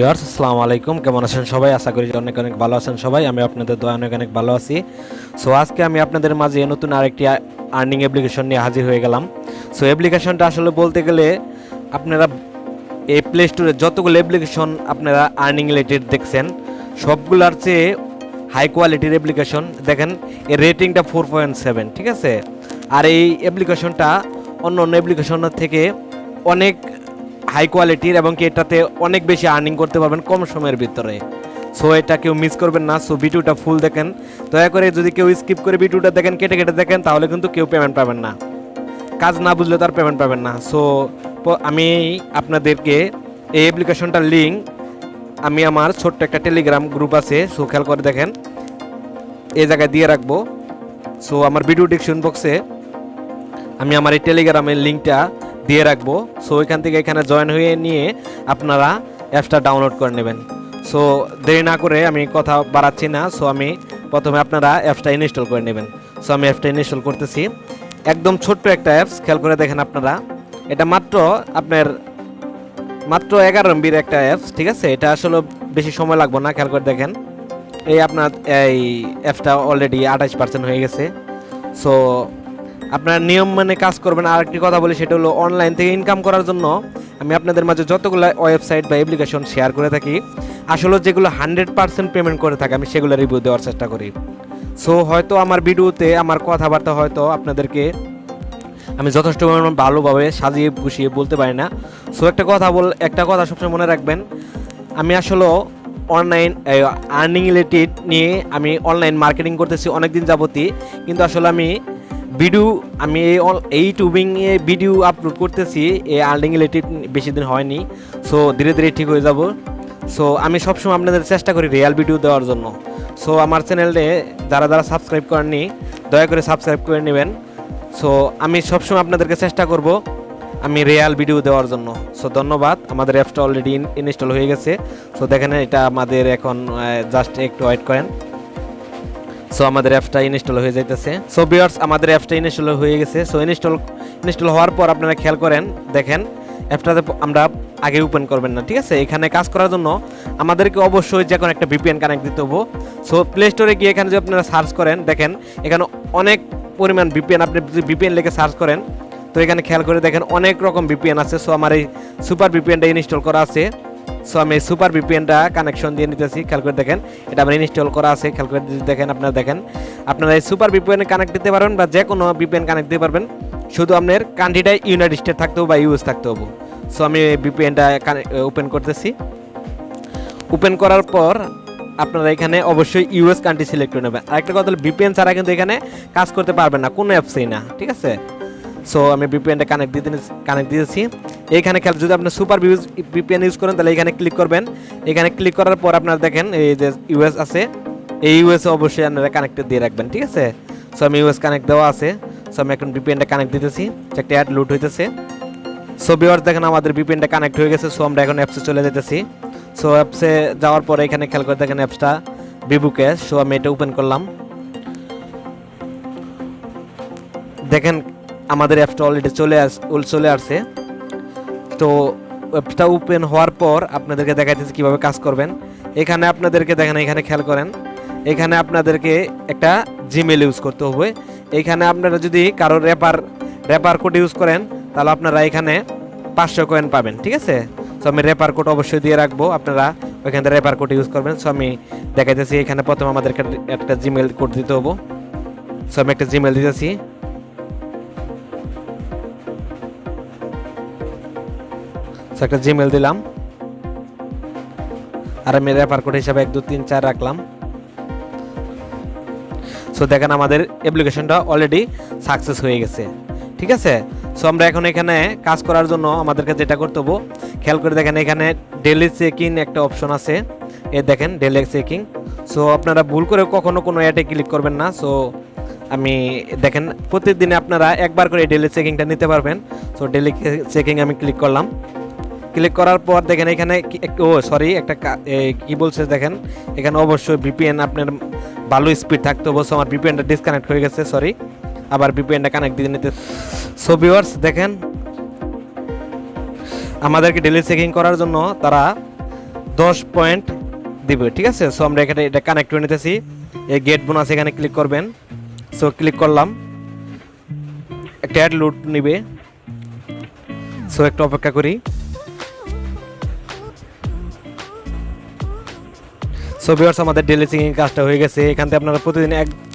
Viewers আসসালামু আলাইকুম, কেমন আছেন সবাই? আশা করি অনেক অনেক ভালো আছেন সবাই। আমি আপনাদের দোয়া অনেক অনেক ভালো আছি। সো আজকে আমি আপনাদের মাঝে নতুন আরেকটি আর্নিং অ্যাপ্লিকেশন নিয়ে হাজির হয়ে গেলাম। সো অ্যাপ্লিকেশনটা আসলে বলতে গেলে আপনারা এই প্লে স্টোরে যতগুলো অ্যাপ্লিকেশন আপনারা আর্নিং রিলেটেড দেখছেন সবগুলোর চেয়ে হাই কোয়ালিটির অ্যাপ্লিকেশন। দেখেন এর রেটিংটা 4.7, ঠিক আছে। আর এই অ্যাপ্লিকেশনটা অন্য অন্য অ্যাপ্লিকেশনের থেকে অনেক হাই কোয়ালিটির এবং কি এটাতে অনেক বেশি আর্নিং করতে পারবেন কম সময়ের ভিতরে। সো এটা কেউ মিস করবেন না। সো ভিডিওটা ফুল দেখেন, দয়া করে। যদি কেউ স্কিপ করে ভিডিওটা দেখেন, কেটে কেটে দেখেন, তাহলে কিন্তু কেউ পেমেন্ট পাবেন না। কাজ না বুঝলে তার পেমেন্ট পাবেন না। সো আমি আপনাদেরকে এই অ্যাপ্লিকেশনটার লিঙ্ক আমি আমার ছোট্ট একটা টেলিগ্রাম গ্রুপ আছে, সো খেয়াল করে দেখেন, এই জায়গায় দিয়ে রাখবো। সো আমার ভিডিও ডিসক্রিপশন বক্সে আমি আমার এই টেলিগ্রামের লিঙ্কটা দিয়ে রাখবো। সো এখান থেকে এখানে জয়েন হয়ে নিয়ে আপনারা অ্যাপসটা ডাউনলোড করে নেবেন। সো দেরি না করে আমি কথা বাড়াচ্ছি না। সো আমি প্রথমে আপনারা অ্যাপসটা ইনস্টল করে নেবেন। সো আমি অ্যাপসটা ইনস্টল করতেছি। একদম ছোট্ট একটা অ্যাপস, খেয়াল করে দেখেন আপনারা। এটা মাত্র 11 MBর একটা অ্যাপস, ঠিক আছে। এটা আসলে বেশি সময় লাগবে না, খেয়াল করে দেখেন। এই আপনার এই অ্যাপসটা অলরেডি 28% হয়ে গেছে। সো আপনারা নিয়ম মানে কাজ করবেন। আর একটি কথা বলি, সেটা হলো অনলাইন থেকে ইনকাম করার জন্য আমি আপনাদের মাঝে যতগুলো ওয়েবসাইট বা অ্যাপ্লিকেশন শেয়ার করে থাকি, আসলে যেগুলো 100% পেমেন্ট করে থাকে আমি সেগুলো রিভিউ দেওয়ার চেষ্টা করি। সো হয়তো আমার ভিডিওতে আমার কথাবার্তা হয়তো আপনাদেরকে আমি যথেষ্ট ভালোভাবে সাজিয়ে গুছিয়ে বলতে পারি না। সো একটা কথা সবসময় মনে রাখবেন, আমি আসলে অনলাইন আর্নিং রিলেটেড নিয়ে আমি অনলাইন মার্কেটিং করতেছি অনেক দিন যাবতই, কিন্তু আসলে আমি এই ইউটিউবিংয়ে ভিডিও আপলোড করতেছি এই আর্নিং রিলেটেড বেশি দিন হয়নি। সো ধীরে ধীরে ঠিক হয়ে যাব। সো আমি সবসময় আপনাদের চেষ্টা করি রিয়েল ভিডিও দেওয়ার জন্য। সো আমার চ্যানেলে যারা সাবস্ক্রাইব করেননি, দয়া করে সাবস্ক্রাইব করে নেবেন। সো আমি সবসময় আপনাদেরকে চেষ্টা করব আমি রিয়েল ভিডিও দেওয়ার জন্য। সো ধন্যবাদ। আমাদের অ্যাপসটা অলরেডি ইনস্টল হয়ে গেছে। সো দেখেন এটা আমাদের এখন জাস্ট একটু ওয়েট করেন। সো আমাদের অ্যাপসটা ইনস্টল হয়ে যাইতেছে। সো ভিউয়ার্স আমাদের অ্যাপসটা ইনস্টল হয়ে গেছে। সো ইনস্টল হওয়ার পর আপনারা খেয়াল করেন, দেখেন অ্যাপটাতে আমরা আগে ওপেন করবেন না, ঠিক আছে। এখানে কাজ করার জন্য আমাদেরকে অবশ্যই যে কোনো একটা ভিপিএন কানেক্ট দিতে হবো। সো প্লে স্টোরে গিয়ে এখানে যদি আপনারা সার্চ করেন, দেখেন এখানে অনেক পরিমাণ ভিপিএন, আপনি যদি ভিপিএন লিখে সার্চ করেন তো এখানে খেয়াল করে দেখেন অনেক রকম ভিপিএন আছে। সো আমার এই সুপার ভিপিএনটা ইনস্টল করা আছে। সো আমি এই সুপার ভিপিএনটা কানেকশন দিয়ে নিতেছি। খেয়াল করে দেখেন এটা আমার ইনস্টল করা আছে। খেয়াল করে দেখেন আপনারা এই সুপার ভিপিএন কানেক্ট দিতে পারবেন বা যে কোনো ভিপিএন কানেক্ট দিতে পারবেন। শুধু আপনার কান্ট্রিটাই ইউনাইটেড স্টেট থাকতে হবে বা ইউএস থাকতে হবে। সো আমি ভিপিএনটা ওপেন করতেছি। ওপেন করার পর আপনারা এখানে অবশ্যই ইউএস কান্ট্রি সিলেক্ট করে নেবেন। আরেকটা কথা হলো ভিপিএন ছাড়া কিন্তু এখানে কাজ করতে পারবেন না, কোনো অ্যাপসেই না, ঠিক আছে। সো আমি ভিপিএনটা কানেক্ট দিয়েছি। এইখানে খেয়াল, যদি আপনি সুপার ভিপিএন ইউজ করেন তাহলে এখানে ক্লিক করবেন। এখানে ক্লিক করার পর আপনারা দেখেন এই যে ইউএস আছে, এই ইউএস অবশ্যই আপনারা কানেক্টেড দিয়ে রাখবেন, ঠিক আছে। সো আমি ইউএস কানেক্ট দেওয়া আছে। সো আমি এখন ভিপিএনটা কানেক্ট দিতেছি। একটা অ্যাড লুট হইতেছে। সো ভিউয়ার্স দেখেন আমাদের ভিপিএনটা কানেক্ট হয়ে গেছে। সো আমরা এখন অ্যাপসে চলে যেতেছি। সো অ্যাপসে যাওয়ার পরে এখানে খেয়াল করে দেখেন অ্যাপসটা বিবুকে। সো আমি এটা ওপেন করলাম। দেখেন আমাদের অ্যাপসটা অলরেডি চলে আসছে। তো অ্যাপসটা ওপেন হওয়ার পর আপনাদেরকে দেখাইতেছি কীভাবে কাজ করবেন। এখানে আপনাদেরকে দেখেন, এখানে খেয়াল করেন, এখানে আপনাদেরকে একটা জিমেল ইউজ করতে হবে। এইখানে আপনারা যদি কারো রেপার কোড ইউজ করেন তাহলে আপনারা এখানে 500 কয়েন পাবেন, ঠিক আছে। সো আমি রেপার কোড অবশ্যই দিয়ে রাখবো, আপনারা ওইখান থেকে রেপার কোড ইউজ করবেন। সো আমি দেখাইতেছি এখানে প্রথমে আমাদেরকে একটা জিমেল কোড দিতে হবো। সো আমি একটা জিমেল দিতেছি। একটা জিমেল দিলাম আর আমি রেফার কোড হিসাবে 1 2 3 4 রাখলাম। সো দেখেন আমাদের অ্যাপ্লিকেশনটা অলরেডি সাকসেস হয়ে গেছে, ঠিক আছে। সো আমরা এখন এখানে কাজ করার জন্য আমাদেরকে যেটা করতে হবে, খেয়াল করে দেখেন এখানে ডেইলি চেকিং একটা অপশন আছে। দেখেন ডেইলি চেকিং। সো আপনারা ভুল করে কখনো কোনো অ্যাডে ক্লিক করবেন না। সো আমি দেখেন প্রতিদিনে আপনারা একবার করে ডেইলি চেকিংটা নিতে পারবেন। সো ডেইলি চেকিং আমি ক্লিক করলাম। ক্লিক করার পর দেখেন এখানে একটা কি বলছে দেখেন, এখানে অবশ্যই ভিপিএন আপনার ভালো স্পিড থাকতে হবে। সো আমার ভিপিএনটা ডিসকানেক্ট হয়ে গেছে, সরি, আবার ভিপিএনটা কানেক্ট দিয়ে নিতে। সো ভিউয়ার্স দেখেন আমাদেরকে ডেইলি চেকিং করার জন্য তারা 10 পয়েন্ট দিবে, ঠিক আছে। সো আমরা এখানে এটা কানেক্ট করে নিতেছি। এই গেট বোনাস এখানে ক্লিক করবেন। সো ক্লিক করলাম, একটা অ্যাড লোড নিবে। সো একটু অপেক্ষা করি। সো ভিউয়ার্স, আমাদের ডেলি সিঙ্গিং কাজটা হয়ে গেছে। এখান থেকে আপনারা প্রতিদিন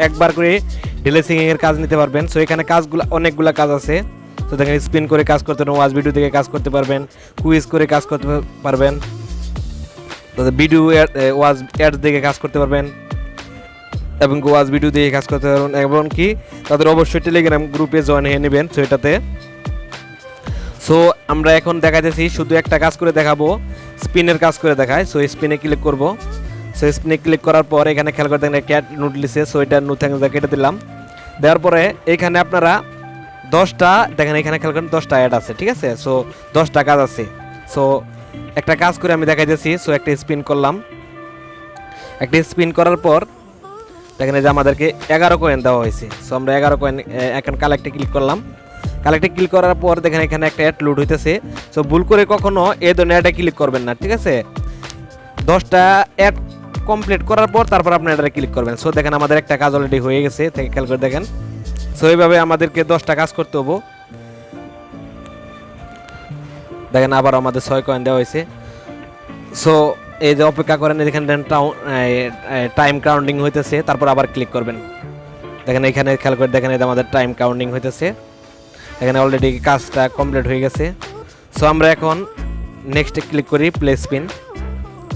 একবার করে ডেলি সিঙ্গিং এর কাজ নিতে পারবেন। সো এখানে কাজগুলো অনেকগুলো কাজ আছে। তো দেখেন স্পিন করে কাজ করতে পারবেন, ওয়াচ ভিডিও থেকে কাজ করতে পারবেন, কুইজ করে কাজ করতে পারবেন, ভিডিও ওয়াচ অ্যাডস দেখে কাজ করতে পারবেন এবং ওয়াচ ভিডিও দিয়ে কাজ করতে পারবেন। এবং কি তাদের অবশ্যই টেলিগ্রাম গ্রুপে জয়েন হয়ে নেবেন। সো এটাতে সো আমরা এখন দেখাতেছি শুধু একটা কাজ করে দেখাবো, স্পিনের কাজ করে দেখায়। সো স্পিনে ক্লিক করব। সো স্পিনে ক্লিক করার পর এখানে খেয়াল করে দেখেন ক্যাট নোট লিখছে। সো এটা নোট থেকে কেটে দিলাম। দেওয়ার পরে এখানে আপনারা 10টা দেখেন, এখানে খেয়াল করেন 10টা অ্যাড আছে, ঠিক আছে। সো 10টা কাজ আছে। সো একটা কাজ করে আমি দেখাইতেছি। সো একটা স্পিন করলাম। একটা স্পিন করার পর দেখেন যে আমাদেরকে 11 কয়েন দেওয়া হয়েছে। সো আমরা 11 কয়েন এখন কালেক্টে ক্লিক করলাম। কালেক্টে ক্লিক করার পর দেখেন এখানে একটা অ্যাড লোড হইতেছে। সো ভুল করে কখনো এই ধরনের অ্যাডে ক্লিক করবেন না, ঠিক আছে। 10টা অ্যাড কমপ্লিট করার পর তারপর আপনি এটা ক্লিক করবেন। সো দেখেন আমাদের একটা কাজ অলরেডি হয়ে গেছে, থেকে খেয়াল করে দেখেন। সো এইভাবে আমাদেরকে 10টা কাজ করতে হবো। দেখেন আবার আমাদের 6 কয়েন দেওয়া হয়েছে। সো এই যে অপেক্ষা করেন, এখানে টাইম কাউন্টিং হইতেছে, তারপর আবার ক্লিক করবেন। দেখেন এখানে খেয়াল করে দেখেন এই যে আমাদের টাইম কাউন্টিং হইতেছে। এখানে অলরেডি কাজটা কমপ্লিট হয়ে গেছে। সো আমরা এখন নেক্সটে ক্লিক করি, প্লে স্পিন।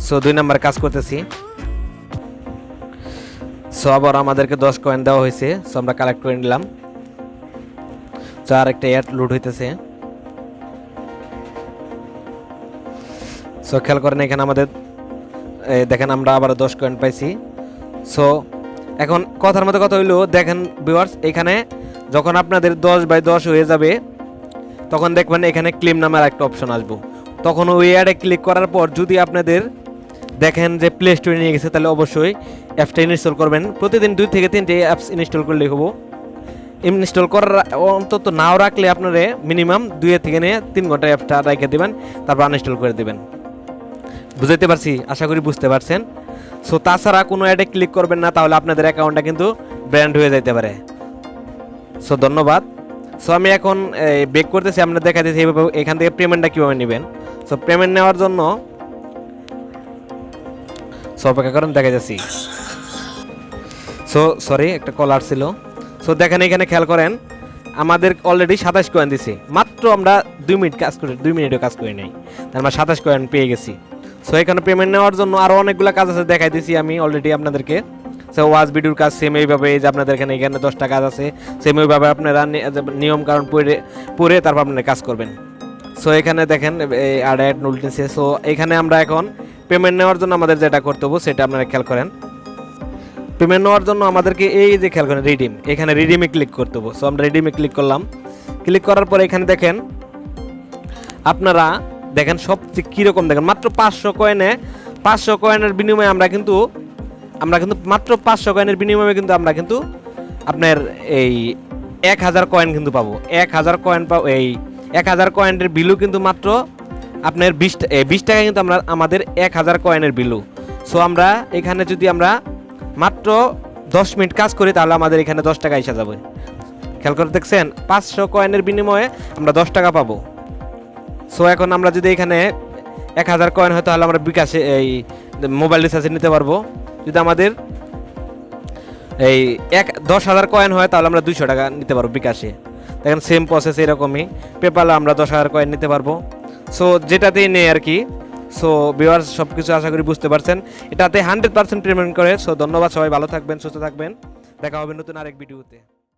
সো 2 নাম্বার কাজ করতেছি। সো আবার আমাদেরকে 10 কয়েন দেওয়া হয়েছে। সো আমরা কালেক্ট করে নিলাম। সো আর একটা অ্যাড লোড হইতেছে। সো খেয়াল করেন এখানে আমাদের দেখেন আমরা আবার 10 কয়েন পাইছি। সো এখন কথার মতো কথা হইলো, দেখেন ভিউয়ার্স, এখানে যখন আপনাদের 10/10 হয়ে যাবে তখন দেখবেন এখানে ক্লেম নামের একটা অপশন আসবো। তখন ওই অ্যাডে ক্লিক করার পর যদি আপনাদের দেখেন যে প্লে স্টোরে নিয়ে গেছে, তাহলে অবশ্যই অ্যাপটা ইনস্টল করবেন। প্রতিদিন 2 থেকে 3টে অ্যাপস ইনস্টল করলেই হবো। ইনস্টল করার অন্তত নাও রাখলে আপনারা মিনিমাম 2 থেকে 3 ঘন্টা অ্যাপটা রেখে দেবেন, তারপর আনইনস্টল করে দেবেন। বুঝাইতে পারছি? আশা করি বুঝতে পারছেন। সো তাছাড়া কোনো অ্যাডে ক্লিক করবেন না, তাহলে আপনাদের অ্যাকাউন্টটা কিন্তু ব্র্যান্ড হয়ে যাইতে পারে। সো ধন্যবাদ। সো আমি এখন বেক করতেছি, আপনাদের দেখাতেছি এইভাবে এখান থেকে পেমেন্টটা কীভাবে নেবেন। সো পেমেন্ট নেওয়ার জন্য অপেক্ষা করেন, দেখা যাচ্ছি। সো সরি, একটা কল আসছিল। সো দেখেন এখানে খেয়াল করেন আমাদের অলরেডি 27 কয়েন দিছে। মাত্র আমরা 2 মিনিট কাজ করি, 2 মিনিটও কাজ করি নাই, আমরা 27 কয়েন পেয়ে গেছি। সো এখানে পেমেন্ট নেওয়ার জন্য আরও অনেকগুলো কাজ আছে, দেখাই দিছি আমি অলরেডি আপনাদেরকে। সো ওয়াচ ভিডিওর কাজ সেম এইভাবে, এই যে আপনাদের এখানে 10টা কাজ আছে, সেম ওইভাবে আপনারা নিয়ম কারণ পড়ে তারপর আপনারা কাজ করবেন। সো এখানে দেখেন অ্যাড নোটিসে। সো এখানে আমরা এখন পেমেন্ট নেওয়ার জন্য আমাদের যেটা করতে হবে সেটা আপনারা খেয়াল করেন। পেমেন্ট নেওয়ার জন্য আমাদেরকে এই যে খেয়াল করেন রিডিম, এখানে রিডিমে ক্লিক করতে হবে। সো আমরা রিডিমে ক্লিক করলাম। ক্লিক করার পরে এখানে দেখেন আপনারা দেখেন সবচেয়ে কীরকম দেখেন, মাত্র 500 কয়েনের বিনিময়ে আমরা কিন্তু মাত্র 500 কয়েনের বিনিময়ে কিন্তু আমরা কিন্তু আপনার এই 1000 কয়েন কিন্তু পাবো। 1000 কয়েন পাবো। এই 1000 কয়েনের বিলু কিন্তু মাত্র আপনার 20 টাকা কিন্তু আমাদের 1000 কয়েনের বিলু। সো আমরা এখানে যদি আমরা মাত্র 10 মিনিট কাজ করি তাহলে আমাদের এখানে 10 টাকা এসে যাবে। খেয়াল করে দেখছেন 500 কয়েনের বিনিময়ে আমরা 10 টাকা পাবো। সো এখন আমরা যদি এখানে 1000 কয়েন হয় তাহলে আমরা বিকাশে এই মোবাইল রিচার্জে নিতে পারবো। যদি আমাদের এই 10,000 কয়েন হয় তাহলে আমরা 200 টাকা নিতে পারবো বিকাশে। দেখেন সেম প্রসেস এরকমই। পেপালে আমরা 10,000 কয়েন নিতে পারবো। সো যেটাতেই নেই আর কি। সো ভিউয়ার্স সব কিছু আশা করি বুঝতে পারছেন। এটাতে 100% পেমেন্ট করে। সো ধন্যবাদ, সবাই ভালো থাকবেন, সুস্থ থাকবেন। দেখা হবে নতুন আরেক ভিডিওতে।